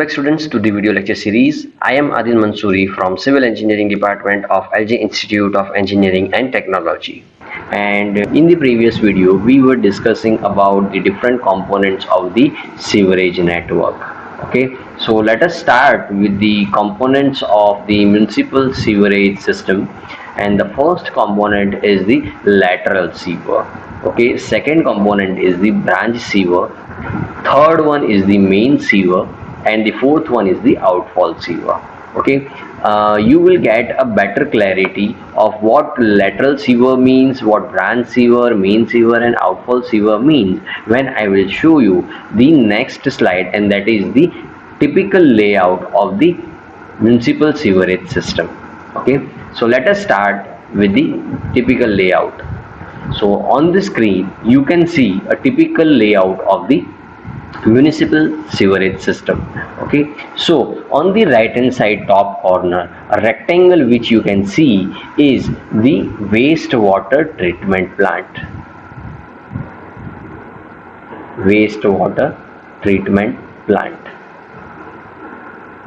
back students to the video lecture series. I am Adil Mansoori from Civil Engineering Department of LJ Institute of Engineering and Technology. And in the previous video we were discussing about the different components of the sewerage network. Okay, so let us start with the components of the municipal sewerage system. And the first component is the lateral sewer. Okay, second component is the branch sewer, third one is the main sewer, and the fourth one is the outfall sewer. Okay, you will get a better clarity of what lateral sewer means, what branch sewer, main sewer and outfall sewer means when I will show you the next slide, and that is the typical layout of the municipal sewerage system. Okay, so let us start with the typical layout. So on the screen you can see a typical layout of the municipal sewerage system. Okay, so on the right hand side top corner, a rectangle which you can see is the wastewater treatment plant. Wastewater treatment plant.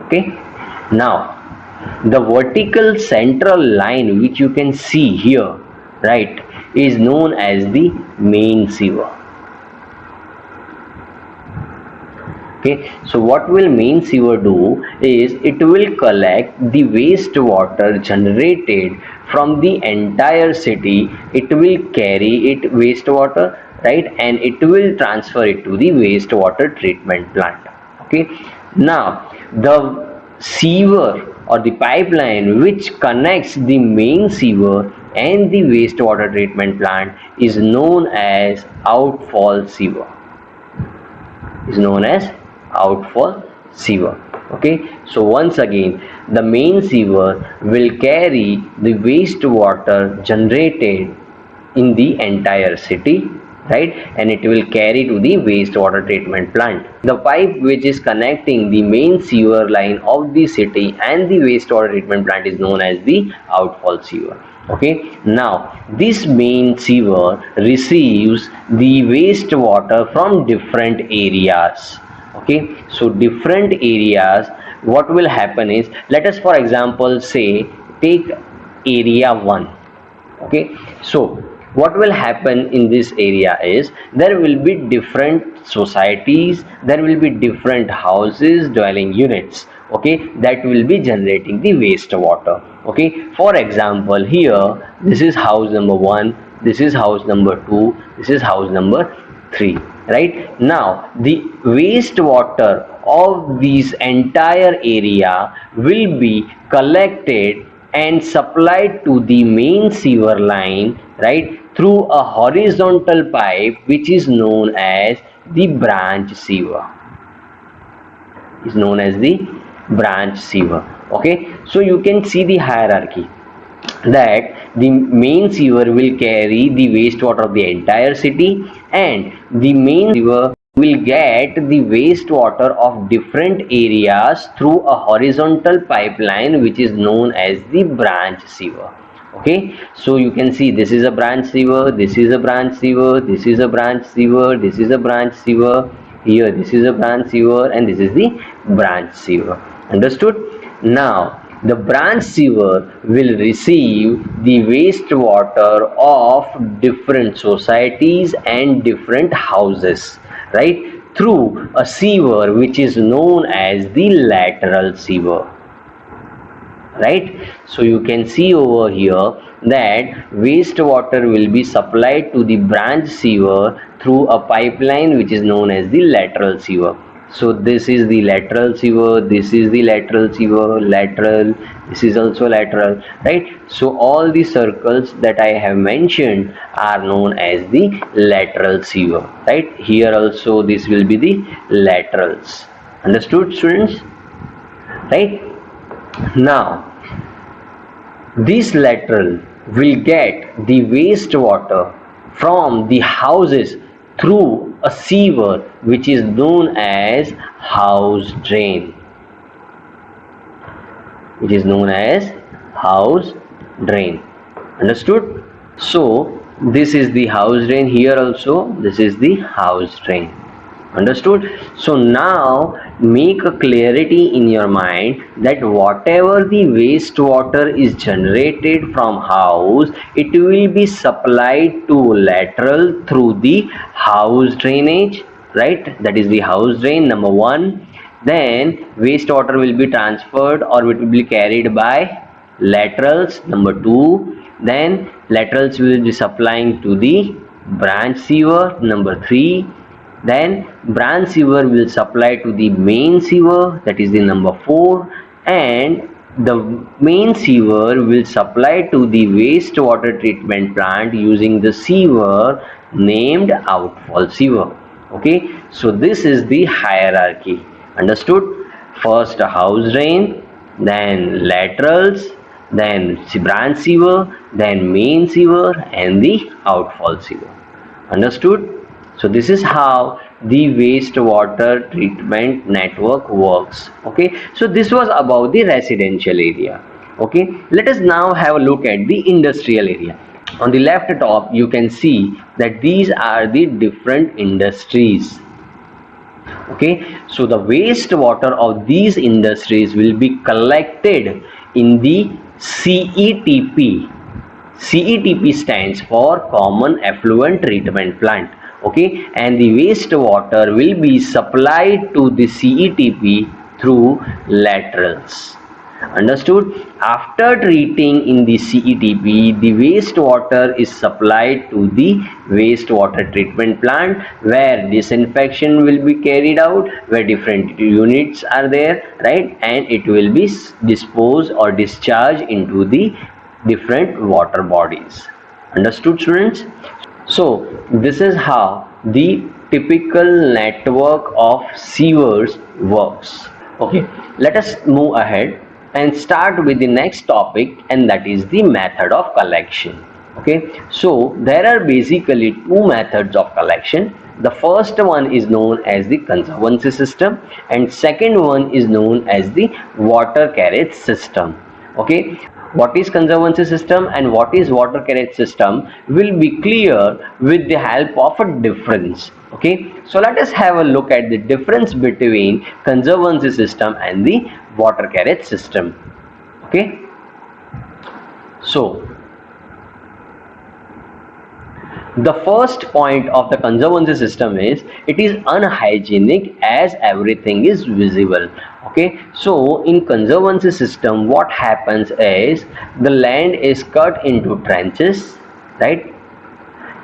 Okay, now the vertical central line which you can see here, right, is known as the main sewer. Okay, so what will main sewer do is it will collect the wastewater generated from the entire city. It will carry it wastewater, right, and it will transfer it to the wastewater treatment plant. Okay, now the sewer or the pipeline which connects the main sewer and the wastewater treatment plant is known as outfall sewer. Outfall sewer. Okay, so once again, the main sewer will carry the wastewater generated in the entire city, right, and it will carry to the wastewater treatment plant. The pipe which is connecting the main sewer line of the city and the wastewater treatment plant is known as the outfall sewer. Okay, now this main sewer receives the wastewater from different areas. Okay, so different areas, what will happen is, let us for example say take area 1. Okay, so what will happen in this area is there will be different societies, there will be different houses, dwelling units, okay, that will be generating the wastewater. Okay, for example here this is house number 1, this is house number 2, this is house number 3, right. Now the wastewater of this entire area will be collected and supplied to the main sewer line, right, through a horizontal pipe which is known as the branch sewer. Okay, so you can see the hierarchy that the main sewer will carry the wastewater of the entire city, and the main sewer will get the wastewater of different areas through a horizontal pipeline which is known as the branch sewer. Okay, so you can see this is a branch sewer, this is a branch sewer, this is a branch sewer, this is a branch sewer, here this is a branch sewer, and this is the branch sewer. Understood? Now the branch sewer will receive the wastewater of different societies and different houses, right, through a sewer which is known as the lateral sewer, right. So you can see over here that wastewater will be supplied to the branch sewer through a pipeline which is known as the lateral sewer. So this is the lateral sewer, this is the lateral sewer, lateral, this is also lateral, right. So all the circles that I have mentioned are known as the lateral sewer, right. Here also this will be the laterals. Understood, students? Right. Now this lateral will get the wastewater from the houses through a sewer which is known as house drain. Understood? So this is the house drain, here also this is the house drain. Understood? So now make a clarity in your mind that whatever the wastewater is generated from house, it will be supplied to lateral through the house drainage, right? That is the house drain, number one. Then wastewater will be transferred or it will be carried by laterals, number two. Then laterals will be supplying to the branch sewer, number three. Then branch sewer will supply to the main sewer, that is the number four. And the main sewer will supply to the wastewater treatment plant using the sewer named outfall sewer. Okay, so this is the hierarchy. Understood? First house drain, then laterals, then branch sewer, then main sewer, and the outfall sewer. Understood? So this is how the wastewater treatment network works. Okay, so this was about the residential area. Okay, let us now have a look at the industrial area. On the left top you can see that these are the different industries. Okay, so the wastewater of these industries will be collected in the CETP. CETP stands for Common Effluent Treatment Plant. Okay, and the wastewater will be supplied to the CETP through laterals. Understood? After treating in the CETP, the wastewater is supplied to the wastewater treatment plant where disinfection will be carried out, where different units are there, right? And it will be disposed or discharged into the different water bodies. Understood, students? So this is how the typical network of sewers works. Okay, let us move ahead and start with the next topic, and that is the method of collection. Okay, so there are basically two methods of collection. The first one is known as the conservancy system, and second one is known as the water carriage system. Okay, what is conservancy system and what is water carriage system will be clear with the help of a difference. Okay, so let us have a look at the difference between conservancy system and the water carriage system. Okay, so the first point of the conservancy system is it is unhygienic as everything is visible. Okay, so in conservancy system what happens is the land is cut into trenches, right,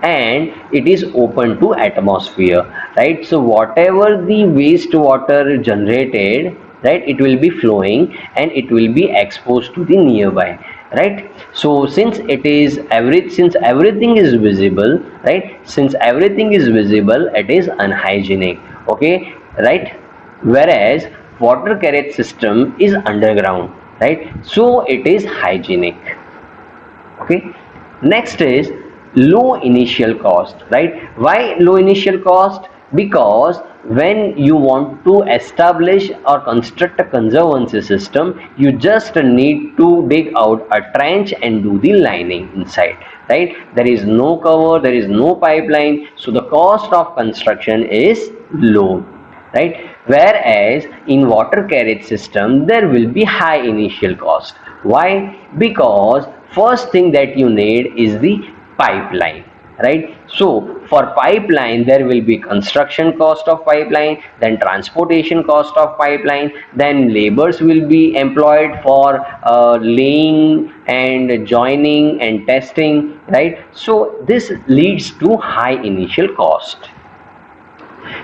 and it is open to atmosphere, right? So whatever the wastewater generated, right, it will be flowing and it will be exposed to the nearby, right? So since everything is visible, right, since everything is visible, it is unhygienic. Okay, right? Whereas water carriage system is underground, right, so it is hygienic. Okay, next is low initial cost, right? Why low initial cost? Because when you want to establish or construct a conservancy system, you just need to dig out a trench and do the lining inside, right? There is no cover, there is no pipeline, so the cost of construction is low, right? Whereas in water carriage system there will be high initial cost. Why? Because first thing that you need is the pipeline, right? So for pipeline there will be construction cost of pipeline, then transportation cost of pipeline, then laborers will be employed for laying and joining and testing, right? So this leads to high initial cost.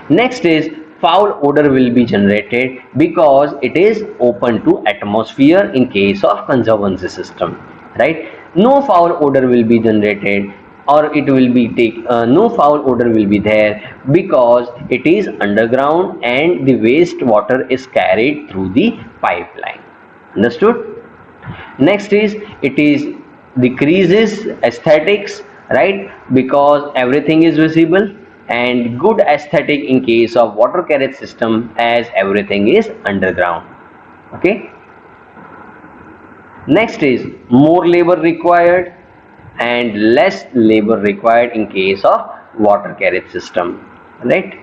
Next is foul odor will be generated because it is open to atmosphere in case of conservancy system, right? No foul odor will be generated, or it will be no foul odor will be there because it is underground and the waste water is carried through the pipeline. Understood? Next is it is decreases aesthetics, right, because everything is visible, and good aesthetic in case of water carriage system as everything is underground. Okay, next is more labor required and less labor required in case of water carriage system, right?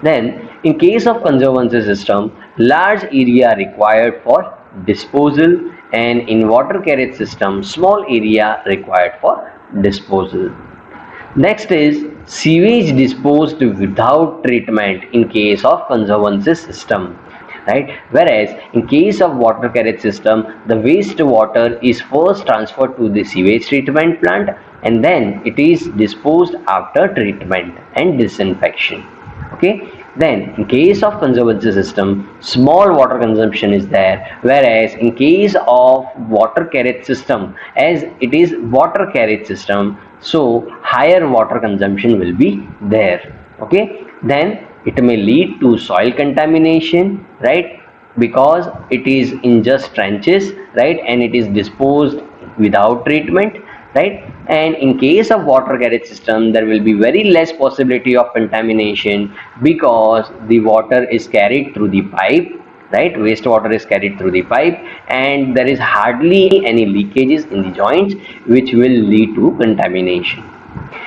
Then In case of conservancy system, large area required for disposal, and in water carriage system, small area required for disposal. Next is sewage disposed without treatment in case of conservancy system, right? Whereas in case of water carriage system, the wastewater is first transferred to the sewage treatment plant and then it is disposed after treatment and disinfection. Okay, then in case of conservancy system, small water consumption is there, whereas in case of water carriage system, as it is water carriage system, so higher water consumption will be there. Okay, then it may lead to soil contamination, right? Because it is in just trenches, right? And it is disposed without treatment, right? And in case of water carriage system, there will be very less possibility of contamination because the water is carried through the pipe, right? Wastewater is carried through the pipe and there is hardly any leakages in the joints which will lead to contamination.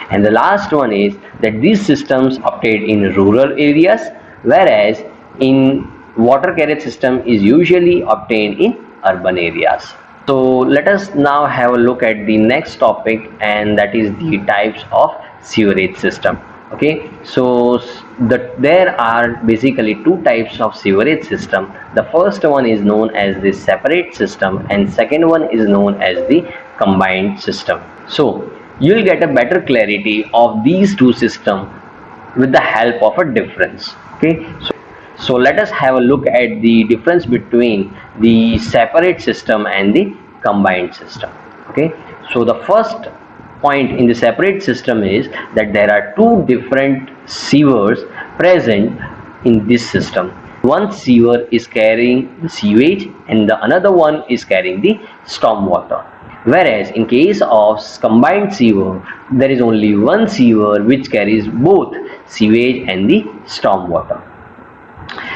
And the last one is that these systems obtained in rural areas, whereas in water carriage system is usually obtained in urban areas. So let us now have a look at the next topic, and that is the types of sewerage system. Okay, so there are basically two types of sewerage system. The first one is known as the separate system and second one is known as the combined system. So you'll get a better clarity of these two systems with the help of a difference. Okay, so let us have a look at the difference between the separate system and the combined system. Okay, so the first point in the separate system is that there are two different sewers present in this system. One sewer is carrying the sewage and the another one is carrying the storm water. Whereas in case of combined sewer, there is only one sewer which carries both sewage and the storm water.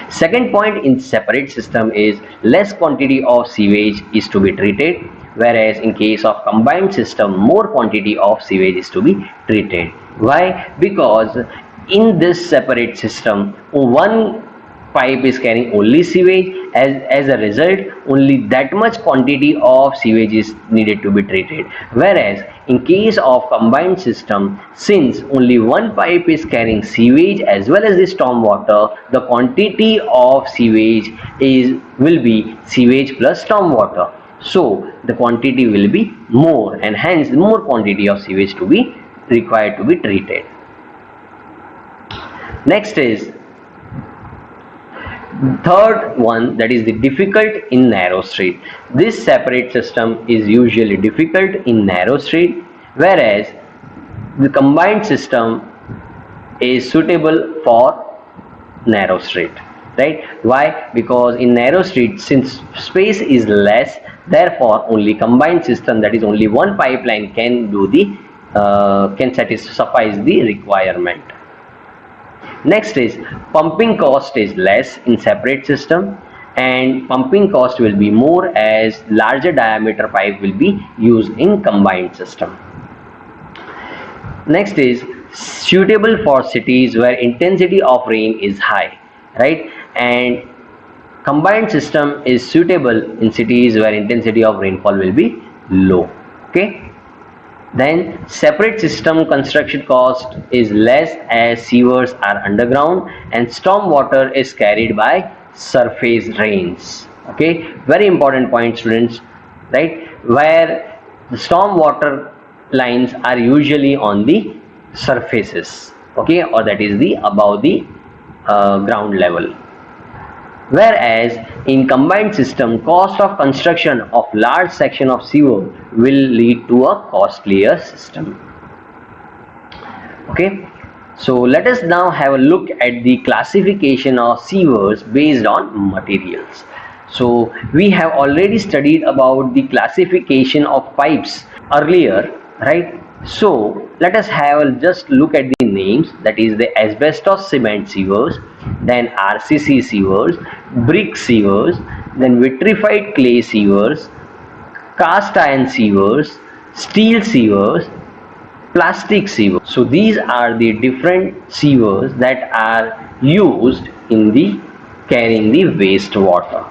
Second point in separate system is less quantity of sewage is to be treated, whereas in case of combined system more quantity of sewage is to be treated. Why? Because in this separate system one pipe is carrying only sewage, as a result only that much quantity of sewage is needed to be treated, whereas in case of combined system, since only one pipe is carrying sewage as well as the storm water, the quantity of sewage will be sewage plus storm water, so the quantity will be more and hence more quantity of sewage to be required to be treated. Next is third one, that is the difficult in narrow street. This separate system is usually difficult in narrow street, whereas the combined system is suitable for narrow street, right? Why? Because in narrow street, since space is less, therefore only combined system, that is only one pipeline can do the can suffice the requirement. Next is pumping cost is less in separate system and pumping cost will be more as larger diameter pipe will be used in combined system. Next is suitable for cities where intensity of rain is high, right? And combined system is suitable in cities where intensity of rainfall will be low. Okay. Then separate system construction cost is less as sewers are underground and storm water is carried by surface drains. Okay, very important point students, right? Where the storm water lines are usually on the surfaces, okay, or that is the above the ground level. Whereas in combined system, cost of construction of large section of sewer will lead to a costlier system. Okay, so let us now have a look at the classification of sewers based on materials. So we have already studied about the classification of pipes earlier, right? So let us have just look at the names, that is the asbestos cement sewers, then RCC sewers, brick sewers, then vitrified clay sewers, cast iron sewers, steel sewers, plastic sewers. So these are the different sewers that are used in the carrying the wastewater.